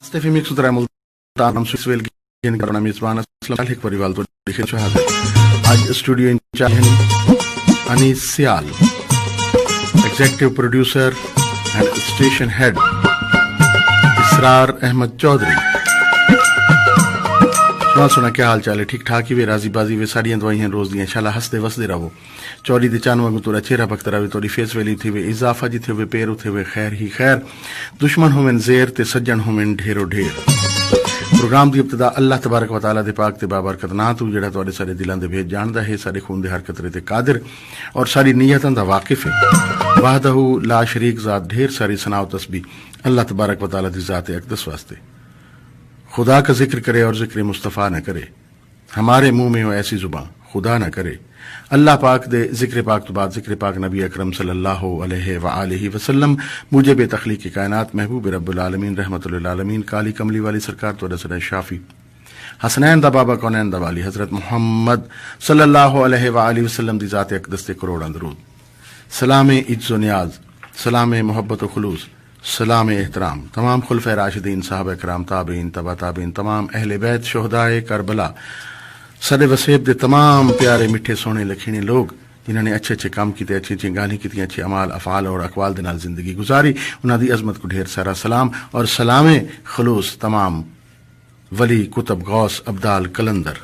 Steffi Mixutra Multan Swisswell Garna Misbana Slalek Parival to Shahad. Aj studio in Chahan Anis Sial, executive producer and station head Israr Ahmed Chaudhry. सुना क्या हाल चाल है? ठीक ठाक ही वे राजी बाजी वे साड़ियां दवाइयां रोज दियां शाला हंसदे वसदे रहो चौड़ी दे चान वांगू तोरा चेहरा बखत रहे तोरी फेस वैली थी वे इजाफा जी थे वे पैर उथे वे खैर ही खैर दुश्मन होवें ज़ेर ते सज्जन होवें ढेरो ढेर। प्रोग्राम दी इब्तिदा अल्लाह तबारक व तआला दे पाक ते बाबरकत नां तू जेड़ा तुहाडे सारे दिलां दे भेद जानदा है, सारे खून दे हर कतरे ते कादिर और सारी नीयतां दा वाकिफ है। वहदहू ला शरीक ज़ात ढेर सारी सना व तस्बीह अल्लाह तबारक व तआला दी ज़ात अक़दस वास्ते। खुदा का जिक्र करे और जिक्र मुस्तफ़ा न करे, हमारे मुंह में हो ऐसी जुबान खुदा न करे। अल्लाह पाक दे जिक्र पाक तो बाद जिक्र पाक नबी अकरम सल्लल्लाहु अलैहि वसल्लम मुझे बेतखलीक कायनात महबूब रब्बुल आलमीन रहमतुल लिल आलमीन काली कमली वाली सरकार तो रसूल शाफी हसनैन दा बाबा कौनैन दा वाली हजरत मोहम्मद सल्लल्लाहु अलैहि वसल्लम दी ज़ात अक़दस ते करोड़ां दरूद। सलाम इज्ज़ो नियाज, सलाम मोहब्बत व खुलूस, सलाम एहतराम तमाम खुलफ़े राशिदीन साहब कराम ताबीन तबा ताबीन तमाम अहले बैत शोहदाए करबला सदे वसेब दे तमाम प्यारे मिठे सोने लखीने लोग जिन्होंने अच्छे अच्छे काम किए, अच्छी अच्छी गाली की, अच्छे अमाल अफ़ाल और अकवाल दे नाल जिंदगी गुजारी, उन्हां दी अजमत को ढेर सारा सलाम और सलामे खलूस तमाम वली कुतब गौस अब्दाल कलंदर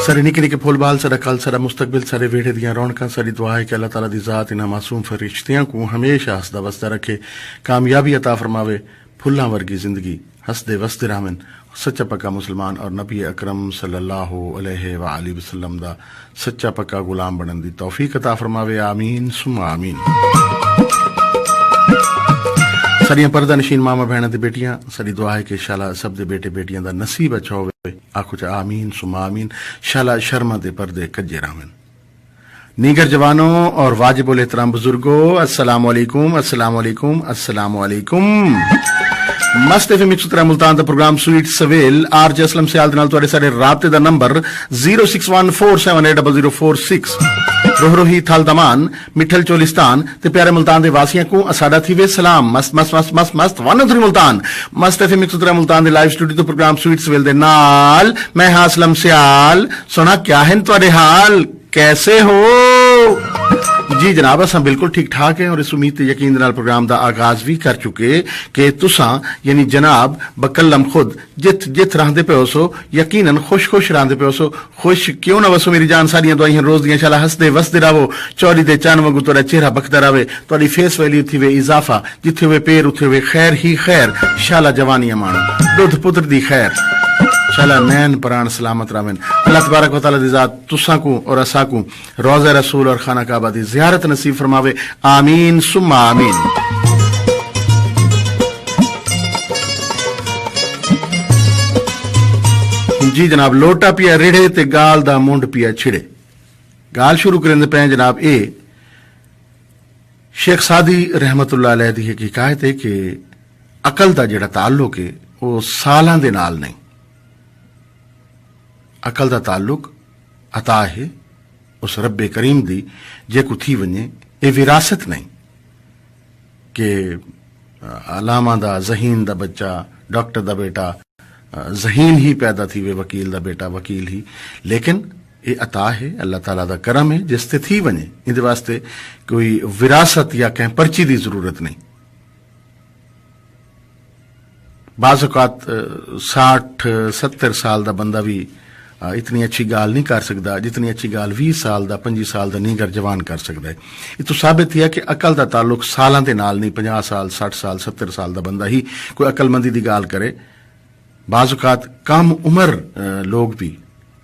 सारे निके निके फूल बाल सारा कल सारा मुस्तकबिल सारे वेड़े दियां रौनकां सारी दुआ है कि अल्लाह ताला दी ज़ात इन्हां मासूम फरिश्तियां को हमेशा हसदा वसदा रखे, कामयाबी अता फरमावे, फुल्लां वर्गी जिंदगी हसदे वसदे रहमन, सच्चा पक्का मुसलमान और नबी अकरम सल्लल्लाहु अलैहि वसल्लम दा सच्चा पक्का गुलाम बनन दी तौफीक अता फरमावे। आमीन सुम्मा आमीन। सारियां पर्दा नशीन मामा भैणां ते बेटियां सारी दुआ है कि शाला सब दे बेटे बेटियां दा नसीब अच्छा होवे, आखो चा आमीन सुम्मा आमीन। शाला शर्मा दे पर्दे कज्जे रहमन। नीगर जवानों और वाजिबुल एहतराम बुजुर्गों, अस्सलाम वालेकुम अस्सलाम वालेकुम अस्सलाम वालेकुम। मस्त एफएम 103 मुल्तान दा प्रोग्राम स्वीट सवेल आरजे असलम सियाल दे नाल तुहाडे सारे राबते दा नंबर 0614780046 रोहरोही थल दमान मिठल चोलिस्तान ते प्यारे मुल्तान दे वासियां को असादा थी वे सलाम। मस्त मस्त मस्त मस्त मस्त वन मुल्तान मस्त एफएम 103 मुल्तान दे लाइव स्टूडियो तो प्रोग्राम स्वीट सवेल दे नाल मैं हां असलम सियाल। सुना क्या है तुहाडे हाल, कैसे हो? जी जनाब असां बिल्कुल ठीक ठाक हैं और इस उम्मीद ते यकीन नाल प्रोग्राम दा आगाज भी कर चुके कि तुसां यानी जनाब बकल्लम खुद जित जित रहंदे पे हो सो यकीनन खुश खुश रहंदे पे हो सो। खुश क्यों ना वसो मेरी जान, सारियां दवाइयां रोज दियां शाला हंसदे वसदे रहो, चौड़ी दे चान वांगू तोरा चेहरा बखदा रहे, तोरी फेस वैल्यू थी वे इजाफा, जिथे वे पैर उथे वे खैर ही खैर, शाला जवानियां माणो दुध पुत्र दी खैर, शाला नैन प्राण सलामत रावन। अल्लाह तबारक व तआला दी ज़ात तुसा को और असा को रोज़ा रसूल और खाना काबा दी ज़ियारत नसीब फरमावे। आमीन सुम्मा आमीन। जी जनाब लोटा पिया रेड़े ते गाल दा मुंड पिया छिड़े। गाल शुरू करेंदे पे जनाब ए शेख सादी रहमतुल्लाह अलैह दी हिकायत है कि अकल दा जेड़ा ताल्लुक है वो सालां दे नाल नहीं, अकल दा ताल्लुक अता है उस रब्बे करीम दी जेको थी वने, ए विरासत नहीं कि अलामा दा जहीन दा बच्चा डॉक्टर दा बेटा जहीन ही पैदा थी वे वकील दा बेटा वकील ही, लेकिन ये अता है अल्लाह ताला दा करम है जिसते थी वने, इहदे वास्ते कोई विरासत या कहीं पर्ची दी जरूरत नहीं। बाज़ औक़ात 60-70 साल दा बंदा भी इतनी अच्छी गाल नहीं कर सकता जितनी अच्छी गाल 20 साल दा 25 साल दा नीगर जवान कर सकता है। ये तो साबित है कि अकल दा ताल्लुक सालां दे नाल नहीं, 50 साल 60 साल 70 साल दा बंदा ही कोई अकलमंदी दी गाल करे। बाज़ औक़ात कम उम्र लोग भी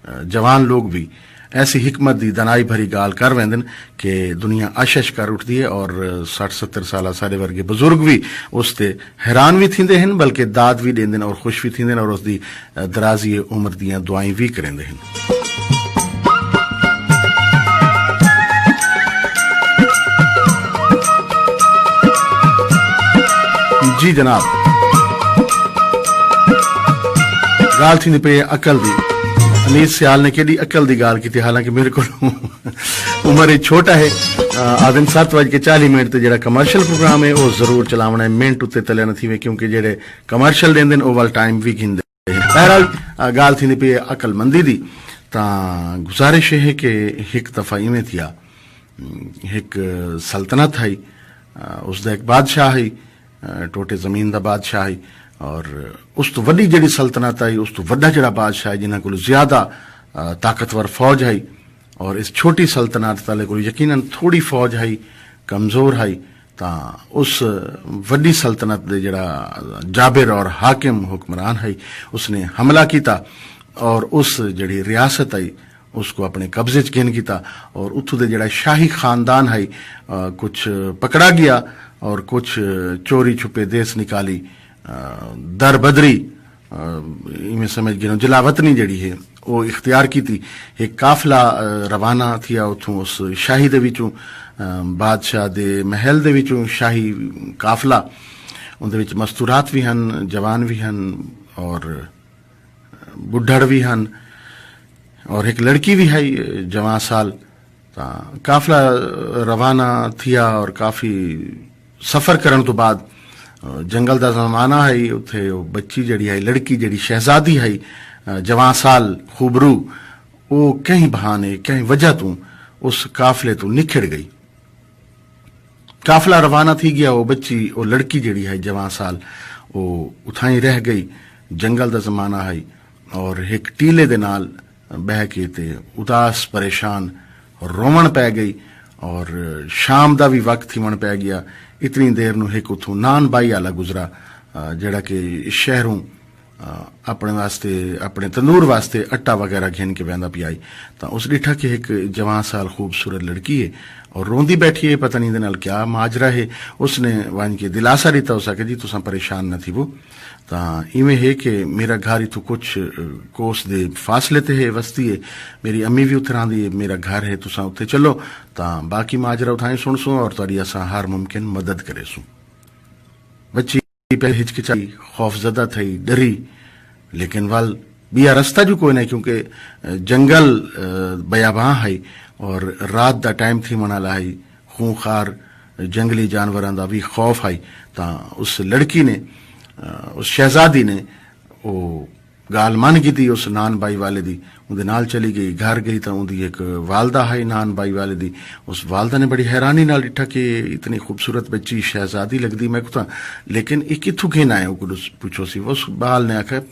जवान लोग भी ऐसी हिकमत दी दनाई भरी गाल कर वेंदन कि दुनिया आशश कर उठती है और 60-70 साल सारे वर्गे बुजुर्ग भी उसते हैरान भी थींदे हैं, बल्कि दाद भी देंदे और खुश भी थींदे और उसकी दराजी उम्र दियां दुआएं भी करेंदे हैं। जी जनाब गाल थी पे अकल दी। अनीस सियाल ने केडी अकल दी गाल की थी, हालांकि मेरे को उम्र छोटा है आदम 7:40 ते जेड़ा कमर्शियल प्रोग्राम है वो जरूर चलावना है मिनट उत्ते तले न थी क्योंकि जेड़े कमर्शियल देंदे ओ वाल टाइम भी गिंदे बहरहाल गाल थी पे अकलमंदी दी ता गुजारिश है कि एक दफा इवें थिया एक सल्तनत है उसका एक बादशाह है टोटे जमीन का बादशाह है और उस तो वड्डी जिहड़ी सल्तनत आई उस तो वड्डा जिहड़ा बादशाह है जिन्हां कोल ज्यादा ताकतवर फौज है और इस छोटी सल्तनत वाले को यकीनन थोड़ी फौज है कमजोर है ता उस वड्डी सल्तनत दे जिहड़ा जाबिर और हाकिम हुक्मरान है उसने हमला किया और उस जिहड़ी रियासत है उसको अपने कब्जे च गिन किया और उथों दे जिहड़ा शाही खानदान है कुछ पकड़ा गया और कुछ चोरी छुपे देश निकाली दर बदरी इवें समझ गिनो जलावतनी जड़ी है वो इख्तियार की थी एक काफिला रवाना थिया उथों उस शाही दे विचों बादशाह दे महल दे विचों शाही काफिला उनदे विच मस्तूरात भी हन जवान भी हन और बुढ़ड़ भी हन और एक लड़की भी है जवान साल काफिला रवाना थिया और काफी सफर करने तो बाद जंगल का जमाना है उत्थे बच्ची जड़ी है लड़की जड़ी शहजादी है जवान साल खूबरू वो कहीं बहाने कहीं वजह तू उस काफिले तो निखड़ गई काफिला रवाना थी गया वो बच्ची वो लड़की जड़ी है जवान साल वो उठाई रह गई जंगल का जमाना है और एक टीले दे नाल बह के ते उदास परेशान रोवण पै गई और शाम का भी वक्त थी पै गया इतनी देर नूं एक उथों नान बाई आला गुजरा जिहड़ा कि शहरों अपने वास्ते अपने तंदूर वास्ते आटा वगैरह घेन के बहंदा पी आई तो उस डिठा कि एक जवान साल खूबसूरत लड़की है और रोंदी बैठी है पता नहीं दे नाल क्या माजरा है उसने वन के दिलासा दिता हो सके जी तुसा परेशान न थी वो इवें है कि मेरा घर इथों कुछ कोस दे फासले ते है वस्ती है मेरी अम्मी भी उत्थे रहिंदी है मेरा घर है तुसा उत्थे चलो बाकी माजरा उठाई सुन सो और तुहाडी असां हर मुमकिन मदद करे सू बच्ची पहले हिचकिचाई खौफजदा थी डरी लेकिन वाल बिया रास्ता जो कोई नहीं क्योंकि जंगल बयाबां है और रात का टाइम थी मनाला है खूंखार जंगली जानवरों का भी खौफ है उस लड़की ने उस शहजादी ने वो गाल मन की थी उस नान बाई वाले दी उनके नाल चली गई घर गई तो उनकी एक वालदा है नान बाई वाले दी उस वालदा ने बड़ी हैरानी नाल डिठा कि इतनी खूबसूरत बच्ची शहजादी लगती मैं को लेकिन ये किथों घेन आए पूछो सी उस बाल ने आखिर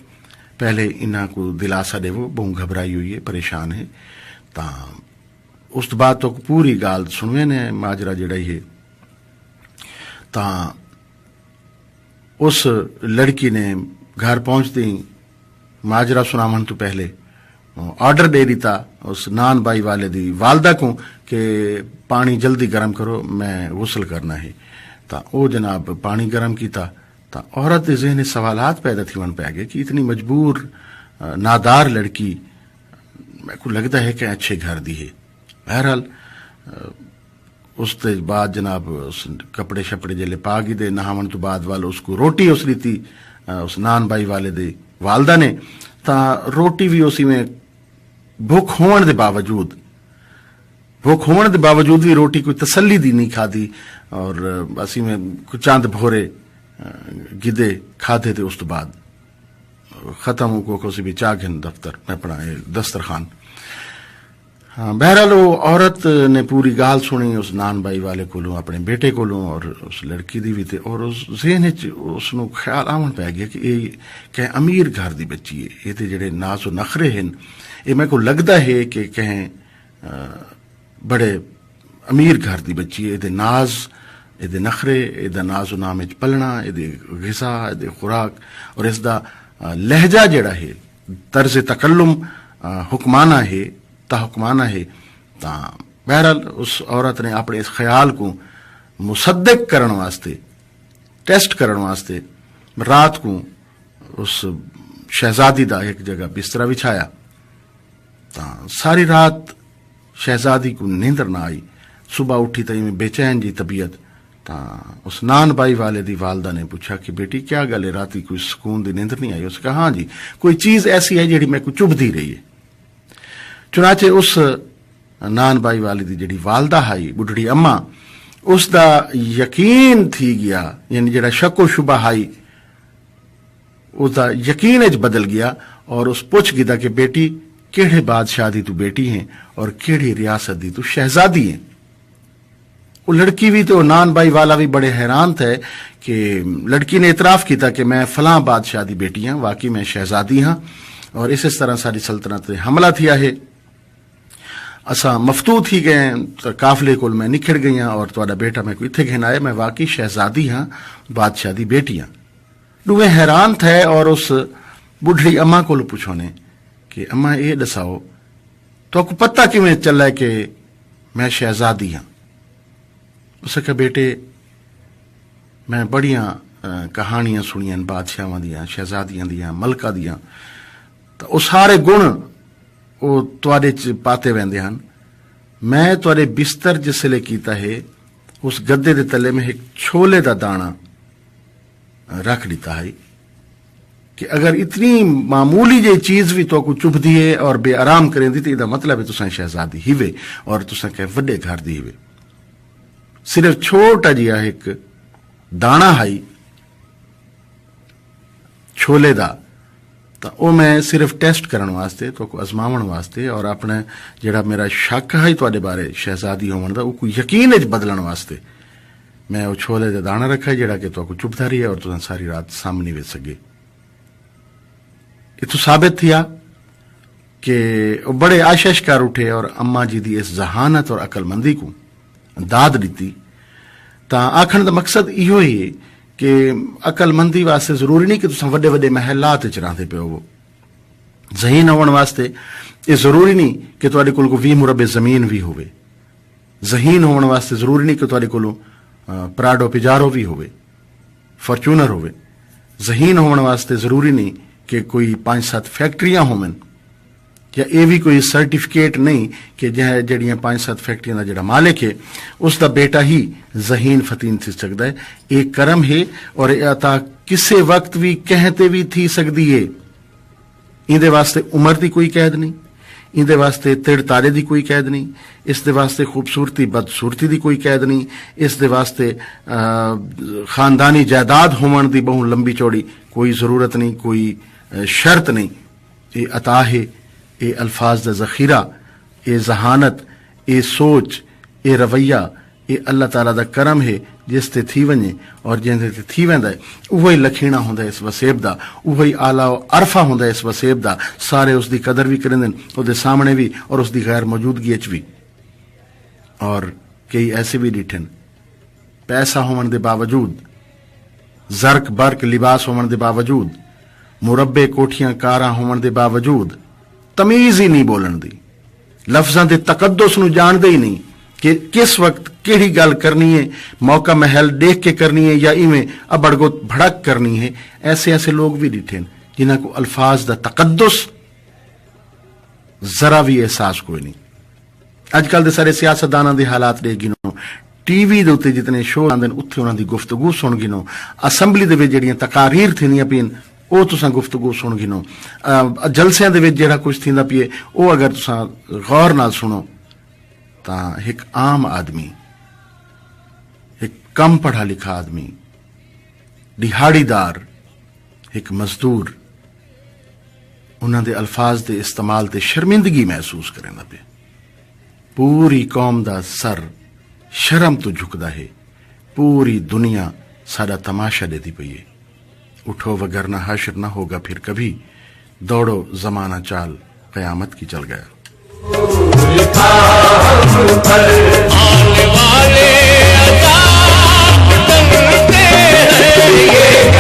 पहले इन्हों को दिलासा देवो बहु घबराई हुई है परेशान है उस बाद तो पूरी गाल सुनवे ने माजरा जड़ा है उस लड़की ने घर पहुंचते ही माजरा सुनावन तो पहले ऑर्डर दे दिता उस नान बाई वाले दी वालदा को कि पानी जल्दी गर्म करो मैं गुसल करना है वो जनाब पानी गर्म किया औरत के ज़हन सवालात पैदा थी वन पै गए कि इतनी मजबूर नादार लड़की मेरे को लगता है कि अच्छे घर दी है बहरहाल उसके बाद जनाब उस कपड़े शपड़े जल्ले पा गई दे नहावन तो बाद वाल उसको रोटी उस दी थी उस नान बाई वाले दे वालदा ने रोटी भी उसी में भुख होने के बावजूद भी रोटी कोई तसल्ली दी नहीं खाधी और असी में कुछ चंद भोरे गिदे खाधे थे उस तो बाद खत्म को भी चागिन दफ्तर अपना दस्तरखान बहरहाल वो औरत ने पूरी गाल सुनी उस नान बाई वाले कोलों अपने बेटे कोलों और उस लड़की दी भी थे और उस ज़हन उसनों ख्याल आवन पै गया कि ये कहीं अमीर घर दी बच्ची है ये तो जेडे नाज और नखरे हैं ये मेरे को लगता है कि कहीं बड़े अमीर घर दी बच्ची है ये नाज ये नखरे ये नाज नाम पलना ये गिजा ये खुराक और इसका लहजा जड़ा है तर्ज तकल्लुम हुक्माना है ताहुक्माना है बहरहाल उस औरत ने अपने इस ख्याल को मुसद्दक करने वास्ते टेस्ट करने वास्ते रात को उस शहजादी का एक जगह बिस्तरा बिछाया सारी रात शहजादी को नींद ना आई सुबह उठी तो इवें बेचैन जी तबीयत उस नान बाई वाले दी वालदा ने पूछा कि बेटी क्या गल है राती कोई सुकून दी नींद नहीं आई उसने कहा हाँ जी कोई चीज ऐसी है जी मैं को चुभती रही है चुनाचे उस नान बाई वाली दी जिहड़ी वालदा हाई बुढ़ड़ी अम्मा उसका यकीन थी गया, यानी जिहड़ा शक शुबा हाई उसका यकीन च बदल गया और उस पुछ गिदा कि बेटी केड़े बादशाह दी तू बेटी है और केड़ी रियासत दी तू शहजादी है। वो लड़की भी तो नान बाई वाला भी बड़े हैरान थे कि लड़की ने इतराफ किया कि मैं फलां बादशाह दी बेटी हाँ, वाकई मैं शहजादी हाँ और इस तरह सारी सल्तनत पे हमला थिया है। असा मफतू थी गए तो काफिले को मैं निखड़ गई हाँ और तुहाडा बेटा मैं को इत्थे घेन आए, मैं वाकई शहजादी हाँ, बादशाह दी बेटी हाँ। वे हैरान थे और उस बुढ़ी अम्मा को पूछो ने कि अम्मा ये दसाओ तो आपको पता किवें चला कि मैं शहजादी हाँ। उसे कहा बेटे मैं बड़िया कहानियां सुनियां बादशाहां दियां, शहजादियां दियां, मलका दियां, तो वो सारे गुण वो तुहाडे च पाते वेंदे हन। मैं तुहाडे बिस्तर जिसले कीता है उस गद्दे दे तले में एक छोले दा दाना रख दिता है कि अगर इतनी मामूली जी चीज भी तो को चुभदी है और बेआराम करेंदी तो इसका मतलब है तुसां शहजादी ही वे और तुसां के वड्डे घर दी वे। सिर्फ छोटा जिहा एक दाना हाई छोले दा, तो वो मैं सिर्फ टेस्ट करने वास्ते तो को आजमावन वास्ते और अपने जेड़ा मेरा शक है तुहाडे बारे शहजादी होवन दा वो यकीन च बदलण वास्ते मैं वो छोले दा दाना रखा है जेड़ा कि तो को चुभदा रही है और तुसां सारी रात सामने वे सके। इतो साबित थिया कि बड़े आशीष कर उठे और अम्मा जी दी इस जहानत और अकलमंदी को दाद दी। ता आखण दा मकसद इहो ही कि अकलमंदी वास्ते जरूरी नहीं कि तुसां वड्डे वड्डे महलात च रहंदे पियो हो। ज़हीन होने वास्ते ये जरूरी नहीं कि तुहाडे कोल 20 मुरबे जमीन भी होवे। ज़हीन होने वास्ते जरूरी नहीं कि तुहाडे कोल प्राडो पिजारो भी होवे, फॉर्चूनर होवे। ज़हीन होने वास्ते जरूरी नहीं कि कोई 5-7 फैक्ट्रियां होवन या ये भी कोई सर्टिफिकेट नहीं कि जड़ियां 5-7 फैक्ट्रियां का जड़ा मालिक है उसका बेटा ही ज़हीन फतीन थी सकता है। एक करम है और अता किसी वक्त भी कहते भी थी सकती है। इंदे वास्ते उम्र की कोई कैद नहीं, इंदे वास्ते तिड़ तारे की कोई कैद नहीं, इसके वास्ते खूबसूरती बदसूरती की कोई कैद नहीं, इसके वास्ते खानदानी जायदाद होवन की बहु लंबी चौड़ी कोई जरूरत नहीं, कोई शर्त नहीं। ये अता है, ये अल्फाज का जखीरा, ये जहानत, ये सोच, ये रवैया, ये अल्लाह ताला का करम है जिस ते थी वने और जिंदे ते थी वेंदा है उही लखीना होंदा इस वसेब दा, उही आला अरफा होंदा इस वसेब दा। सारे उसकी कदर भी करेंदे उसदे सामने भी और उसकी गैर मौजूदगी च भी। और कई ऐसे भी डिठन पैसा होने के बावजूद, जर्क बर्क लिबास होने के बावजूद, मुरब्बे कोठियां कारां होने के बावजूद तमीज ही नहीं बोलन दी, लफ्जां दे तकद्दुस नूं जानदे ही नहीं कि किस वक्त केड़ी गल करनी है, मौका महल देख के करनी है या इवें अबड़गो भड़क करनी है। ऐसे ऐसे लोग भी डिठे जिन्हां को अल्फाज दा तकद्दुस जरा भी एहसास कोई नहीं। अजकल दे सारे सियासतदानां दे हालात देख गिनो, टीवी दे उत्ते जितने शो आंदे उत्थे उन्हां दी गुफ्तगू सुन गिनो, असैंबली दे विच जिहड़ियां तकारीर थींदियां पईन वो तुसां गुफ्तगू सुन गिनो, जलसियां दे विच जिहड़ा कुछ थींदा पिए वो अगर तुसां गौर नाल सुनो तां एक आम आदमी, एक कम पढ़ा लिखा आदमी, दिहाड़ीदार, एक मजदूर उन्हां दे अल्फाज दे इस्तेमाल ते शर्मिंदगी महसूस करेंदा पे। पूरी कौम दा सर शर्म तो झुकदा है, पूरी दुनिया सारा तमाशा देती पई है। उठो वगरना हश्र न होगा फिर कभी, दौड़ो जमाना चाल कयामत की चल गया। आने वाले अज़ाब डरते हैं ये